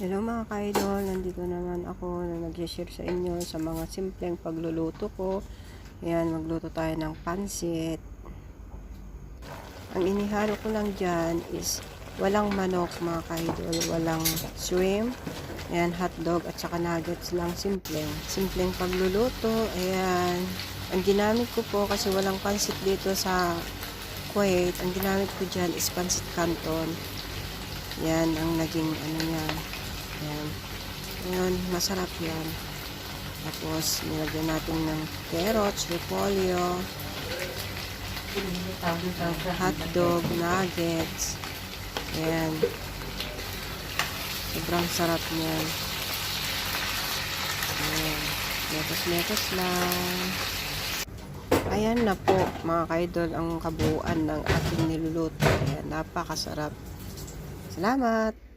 Hello mga ka-idol, nandito naman ako na nag-share sa inyo sa mga simpleng pagluluto ko. Ayan, magluto tayo ng pansit. Ang inihalo ko lang dyan is walang manok mga ka-idol, walang shrimp, ayan, hotdog at saka nuggets lang, simpleng pagluluto. Ayan, ang ginamit ko po kasi walang pansit dito sa Kuwait, ang ginamit ko dyan is pansit canton. Yan ang naging ano niya. Yan. Ngayon, masarap yan. Tapos, nilagyan natin ng carrots, repolyo, hotdog, nuggets. Ayan. Sobrang sarap niyan. Ayan. Metos-metos lang. Ayan na po, mga ka-idol, ang kabuuan ng aking niluluto. Ayan, napakasarap. Salamat!